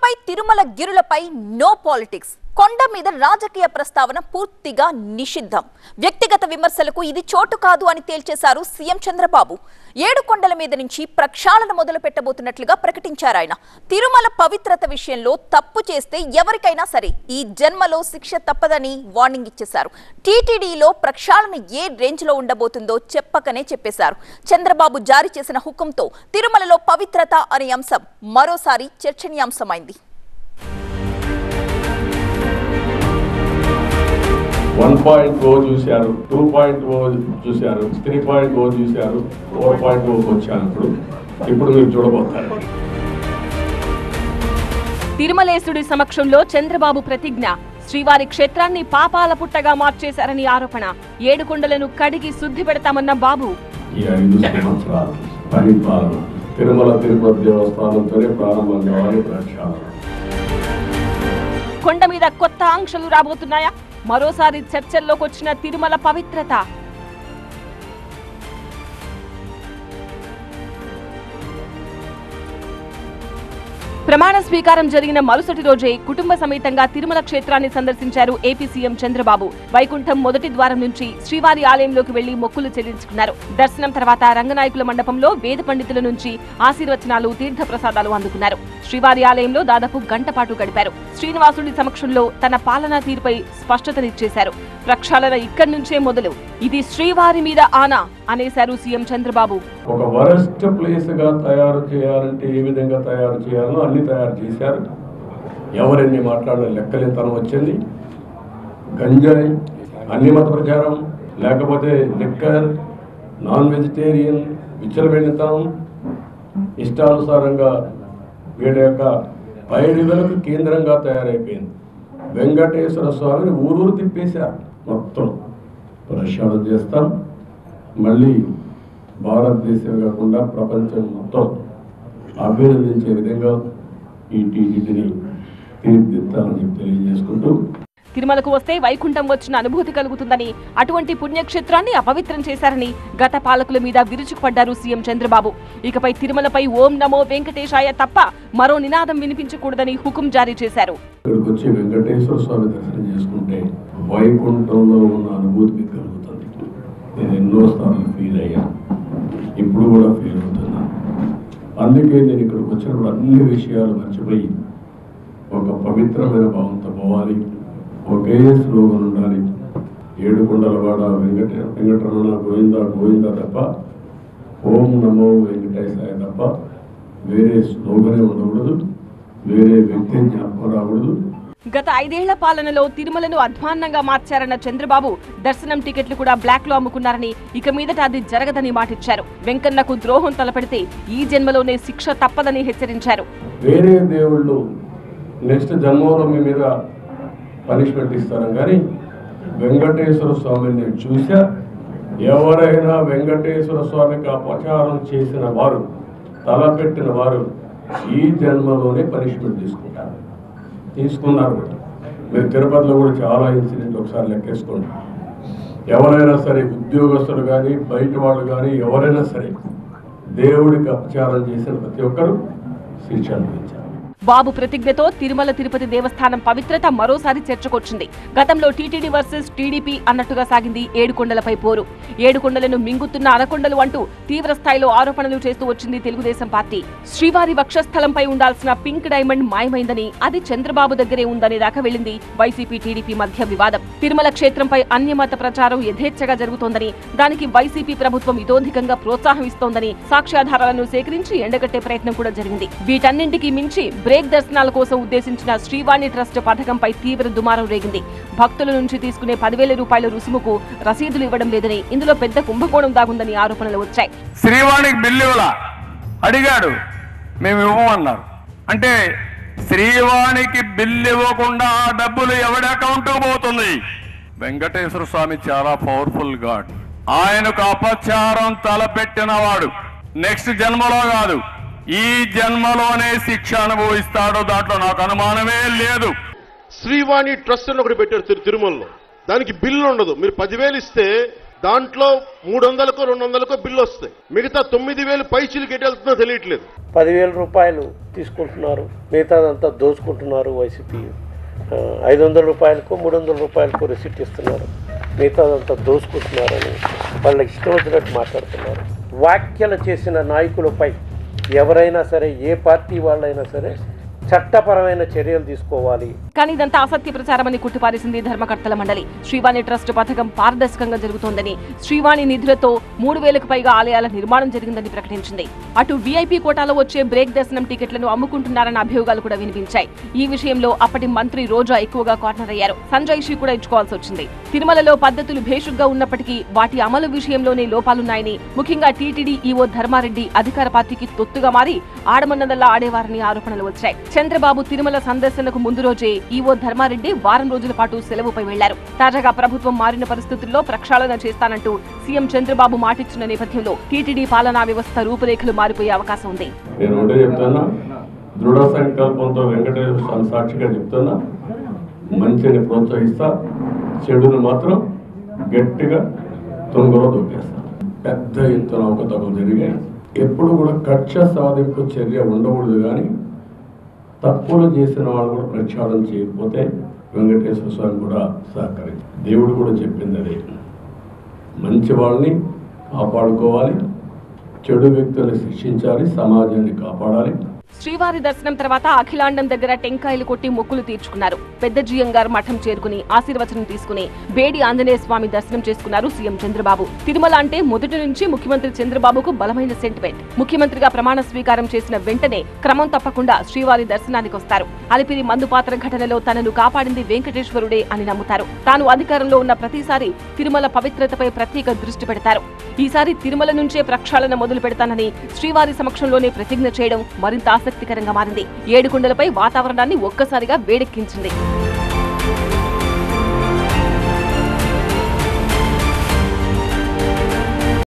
ఇకపై Tirumala గిరులపై no politics. కొండ మీద రాజకీయ ప్రస్తావన పూర్తిగా నిషిద్ధం. వ్యక్తిగత విమర్శలకు ఇది చోటు కాదు అని తేల్చేశారు సీఎం చంద్రబాబు. 7 కొండల మీద నుంచి ప్రక్షాళన మొదలు పెట్టబోతున్నట్లుగా ప్రకటించారు ఆయన. తిరుమల పవిత్రత విషయంలో తప్పు చేస్తే ఎవరికైనా సరే ఈ జన్మలో శిక్ష తప్పదని వార్నింగ్ ఇచ్చేశారు. టీటీడీలో ప్రక్షాళన ఏ రేంజ్ లో ఉండబోతుందో చెప్పకనే చెప్పేశారు. చంద్రబాబు జారీ చేసిన హుకుంతో తిరుమలలో పవిత్రత అనే అంశం మరోసారి చర్చనీయాంశమైంది. 1.0 చూశారు, 2.0 చూశారు, 3.0 చూశారు, 4.0 వచ్చారు. ఇప్పుడు మీరు చూడబోతారు. తిరుమలేశుడి సమక్షంలో చంద్రబాబు ప్రతిజ్ఞ. శ్రీవారి క్షేత్రాన్ని పాపాల పుట్టగా మార్చేశారని ఆరోపణ. 7 కొండలను కడిగి శుద్ధి పెడతామన్న బాబు. ఈ 5 సంవత్సరాలు పరిపాలన తిరుమల తిరుపతి దేవస్థానంతోనే ప్రారంభం కావాలి. ప్రక్షాళన కొండ మీద కొత్త ఆంక్షలు రాబోతున్నాయా? మరోసారి చర్చల్లోకి వచ్చిన తిరుమల పవిత్రత. ప్రమాణ స్వీకారం జరిగిన మరుసటి రోజే కుటుంబ సమేతంగా తిరుమల క్షేత్రాన్ని సందర్శించారు ఏపీ సీఎం చంద్రబాబు. వైకుంఠం మొదటి ద్వారం నుంచి శ్రీవారి ఆలయంలోకి వెళ్లి మొక్కులు చెల్లించుకున్నారు. దర్శనం తర్వాత రంగనాయకుల మండపంలో వేద పండితుల నుంచి ఆశీర్వచనాలు, తీర్థ ప్రసాదాలు అందుకున్నారు. శ్రీవారి ఆలయంలో దాదాపు గంట పాటు గడిపారు. శ్రీనివాసుడి సమక్షంలో తన పాలనా తీరుపై స్పష్టతనిచ్చేశారు. ప్రక్షాళన ఇక్కడి నుంచే మొదలు, ఇది శ్రీవారి మీద ఆనా అనేశారు సీఎం చంద్రబాబు. ఒక వరస్ట్ ప్లేస్ గా తయారు చేయాలంటే ఏ విధంగా తయారు చేయాలో అన్ని తయారు చేశారు. ఎవరెన్ని మాట్లాడిన లెక్కలేతనం వచ్చింది. గంజాయి, అన్ని మత ప్రచారం, లేకపోతే లిక్కర్, నాన్ వెజిటేరియన్, విచ్చలవిడితనం, ఇష్టానుసారంగా వీళ్ళ యొక్క పైడిలకు కేంద్రంగా తయారైపోయింది. వెంకటేశ్వర స్వామిని ఊరూరు తిప్పేశారు. మొత్తం ప్రక్షాళన చేస్తాం. మళ్ళీ భారతదేశం కాకుండా ప్రపంచం మొత్తం అభినందించే విధంగా ఈ టీటీడీని తీర్చిదిద్దాలని తెలియజేసుకుంటూ, తిరుమలకు వస్తే వైకుంఠం వచ్చిన అనుభూతి కలుగుతుందని, అటువంటి పుణ్యక్షేత్రాన్ని అపవిత్రం చేశారని గత పాలకుల మీద విరుచుకుపడ్డారు సీఎం చంద్రబాబు. ఇకపై తిరుమలపై ఓం నమో వెంకటేశాయ తప్ప మరో నినాదం వినిపించకూడదని హుకుం జారీ చేశారు. ఇక్కడికి వచ్చి వెంకటేశ్వర స్వామి దర్శనం చేసుకుంటే వైకుంఠంలో ఉన్న అనుభూతి కలుగుతుంది. నేను ఎన్నోసార్లు ఫీల్ అయ్యాను, ఇప్పుడు కూడా ఫీల్ అవుతున్నా. అందుకే నేను ఇక్కడికి వచ్చినప్పుడు అన్ని విషయాలు మర్చిపోయి ఒక పవిత్రమైన భావంతో పోవాలి. ఒకే స్లోగన్ ఉండాలి. 7 కొండలవాడ వెంకటరమణ గోవింద గోవింద తప్ప, ఓం నమో వెంకటేశాయ తప్ప వేరే స్లోగనే ఉండకూడదు, వేరే వ్యక్తి జ్ఞాపకం రాకూడదు. గత 5 ఏళ్ల పాలనలో తిరుమలను అధ్వాన్నంగా మార్చారన్న చంద్రబాబు దర్శనం టికెట్లు కూడా బ్లాక్ లో అమ్ముకున్నారని, ఇక మీదట అది జరగదని మాటిచ్చారు. వెంకన్నకు ద్రోహం తలపెడితే ఈ జన్మలోనే శిక్ష తప్పదని హెచ్చరించారు. వేరే దేవుళ్ళు నెక్స్ట్ జన్మలో మీ మీద పనిష్మెంట్ ఇస్తాను, కానీ వెంకటేశ్వర స్వామిని నేను చూసా. ఎవరైనా వెంకటేశ్వర స్వామికి అపచారం చేసిన వారు, తలపెట్టిన వారు ఈ జన్మలోనే పనిష్మెంట్ తీసుకున్నారు. మీరు తిరుపతిలో కూడా చాలా ఇన్సిడెంట్ ఒకసారి లెక్కేసుకోండి. ఎవరైనా సరే, ఉద్యోగస్తులు కానీ బయట వాళ్ళు కానీ ఎవరైనా సరే, దేవుడికి అపచారం చేసిన ప్రతి ఒక్కరూ శిక్ష అనుభవించారు. బాబు ప్రతిజ్ఞతో తిరుమల తిరుపతి దేవస్థానం పవిత్రత మరోసారి చర్చకొచ్చింది. గతంలో టీటీడీ వర్సెస్ టీడీపీ అన్నట్టుగా సాగింది 7 కొండలపై పోరు. 7 కొండలను మింగుతున్న అరకొండలు అంటూ తీవ్ర స్థాయిలో ఆరోపణలు చేస్తూ వచ్చింది తెలుగుదేశం పార్టీ. శ్రీవారి వక్షస్థలంపై ఉండాల్సిన పింక్ డైమండ్ మాయమైందని, అది చంద్రబాబు దగ్గరే ఉందనే దాకా వెళ్లింది వైసీపీ టీడీపీ మధ్య వివాదం. తిరుమల క్షేత్రంపై అన్యమత ప్రచారం యథేచ్ఛగా జరుగుతోందని, దానికి వైసీపీ ప్రభుత్వం ఇతోధికంగా ప్రోత్సాహం ఇస్తోందని సాక్ష్యాధారాలను సేకరించి ఎండగట్టే ప్రయత్నం కూడా జరిగింది. వీటన్నింటికీ మించి బ్రేక్ దర్శనాల కోసం ఉద్దేశించిన శ్రీవాణి ట్రస్ట్ పథకంపై తీవ్ర దుమారం రేగింది. భక్తుల నుంచి తీసుకునే 10,000 రూపాయల రుసుముకు రసీదులు ఇవ్వడం లేదని, ఇందులో పెద్ద కుంభకోణం దాగుందని ఆరోపణలు వచ్చాయి. శ్రీవాణికి బిల్లు ఇవ్వలా, అడిగాడు, మేము ఇవ్వమన్నారు. అంటే శ్రీవాణికి బిల్లు ఇవ్వకుండా ఆ డబ్బులు ఎవడి అకౌంట్ పోతుంది? వెంకటేశ్వర స్వామి చాలా పవర్ఫుల్ గాడ్. ఆయనకు అపచారం తలపెట్టిన వాడు నెక్స్ట్ జన్మలో కాదు, ఈ జన్మలోనే శిక్ష అనుభవిస్తాడు. దాంట్లో నాకు అనుమానమే లేదు. శ్రీవాణి ట్రస్ట్ అని ఒకటి పెట్టారు తిరుమలలో. దానికి బిల్లు ఉండదు. మీరు 10,000 ఇస్తే దాంట్లో 300కో 200కో బిల్లు వస్తాయి. మిగతా 9,000 పైచీలకి ఎటు వెళ్తుందో తెలియట్లేదు. 10,000 రూపాయలు తీసుకుంటున్నారు, మిగతాదంతా దోచుకుంటున్నారు. వైసీపీ 500 రూపాయలకు 300 రూపాయలకు రిసిప్ట్ ఇస్తున్నారు, మిగతాదంతా దోచుకుంటున్నారని వాళ్ళ ఇష్టం వచ్చినట్టు మాట్లాడుతున్నారు. వ్యాఖ్యలు చేసిన నాయకులపై ఎవరైనా సరే, ఏ పార్టీ వాళ్ళైనా సరే చట్టపరమైన చర్యలు తీసుకోవాలి. కానీ ఇదంతా అసత్య ప్రచారమని కుట్టిపారేసింది ధర్మకర్తల మండలి. శ్రీవాణి ట్రస్ట్ పథకం పారదర్శకంగా జరుగుతోందని, శ్రీవాణి నిధులతో 3,000కు పైగా ఆలయాల నిర్మాణం జరిగిందని ప్రకటించింది. అటు వీఐపీ కోటాలో వచ్చే బ్రేక్ దర్శనం టికెట్లను అమ్ముకుంటున్నారన్న అభియోగాలు కూడా వినిపించాయి. ఈ విషయంలో అప్పటి మంత్రి రోజా ఎక్కువగా కార్నర్ అయ్యారు. సంజయ్ షీ కూడా ఇచ్చుకోవాల్సి వచ్చింది. తిరుమలలో పద్ధతులు భేషుగ్గా ఉన్నప్పటికీ వాటి అమలు విషయంలోనే లోపాలున్నాయని, ముఖ్యంగా టీటీడీ ఈవో ధర్మారెడ్డి అధికార పార్టీకి తొత్తుగా మారి ఆడమన్నదల్లా ఆడేవారని ఆరోపణలు వచ్చాయి. చంద్రబాబు తిరుమల సందర్శనకు ముందు రోజే ఈవో ధర్మారెడ్డి వారం రోజుల పాటు సెలవుపై వెళ్లారు. తాజాగా ప్రభుత్వం మారిన పరిస్థితుల్లో ప్రక్షాళన చేస్తానంటూ సీఎం చంద్రబాబు మాటిచ్చిన నేపథ్యంలో టీటీడీ పాలనా వ్యవస్థ రూపురేఖలు మారిపోయే అవకాశం ఉంది. నేను ఒకటే చెప్తున్నా, దృఢ సంకల్పంతో వెంకటేశ్వర స్వామి సాక్షిగా చెప్తున్నా, మంచిని ప్రోత్సహిస్తా, చెడును మాత్రం గట్టిగా తొంగలో దొక్కేస్తా. పెద్ద ఎత్తున అవకతవకలు జరిగాయి. ఎప్పుడు కూడా కక్ష సాధింపు చర్య ఉండకూడదు, కానీ తప్పులు చేసిన వాళ్ళు కూడా ప్రక్షాళన చేయకపోతే వెంకటేశ్వర స్వామి కూడా సహకరించారు. దేవుడు కూడా చెప్పింది అదే, మంచి వాళ్ళని కాపాడుకోవాలి, చెడు వ్యక్తులను శిక్షించాలి, సమాజాన్ని కాపాడాలి. శ్రీవారి దర్శనం తర్వాత అఖిలాండం దగ్గర టెంకాయలు కొట్టి మొక్కులు తీర్చుకున్నారు. పెద్ద జియంగారు మఠం చేరుకుని ఆశీర్వచనం తీసుకుని బేడి ఆంజనేయ స్వామి దర్శనం చేసుకున్నారు సీఎం చంద్రబాబు. తిరుమల అంటే మొదటి నుంచి ముఖ్యమంత్రి చంద్రబాబుకు బలమైన సెంటిమెంట్. ముఖ్యమంత్రిగా ప్రమాణ స్వీకారం చేసిన వెంటనే క్రమం తప్పకుండా శ్రీవారి దర్శనానికి వస్తారు. అలిపిరి మందుపాత్ర ఘటనలో తనను కాపాడింది వెంకటేశ్వరుడే అని నమ్ముతారు. తాను అధికారంలో ఉన్న ప్రతిసారి తిరుమల పవిత్రతపై ప్రత్యేక దృష్టి పెడతారు. ఈసారి తిరుమల నుంచే ప్రక్షాళన మొదలు పెడతానని శ్రీవారి సమక్షంలోనే ప్రతిజ్ఞ చేయడం మరింత ఆసక్తికరంగా మారింది. 7 కొండలపై వాతావరణాన్ని ఒక్కసారిగా వేడెక్కించింది.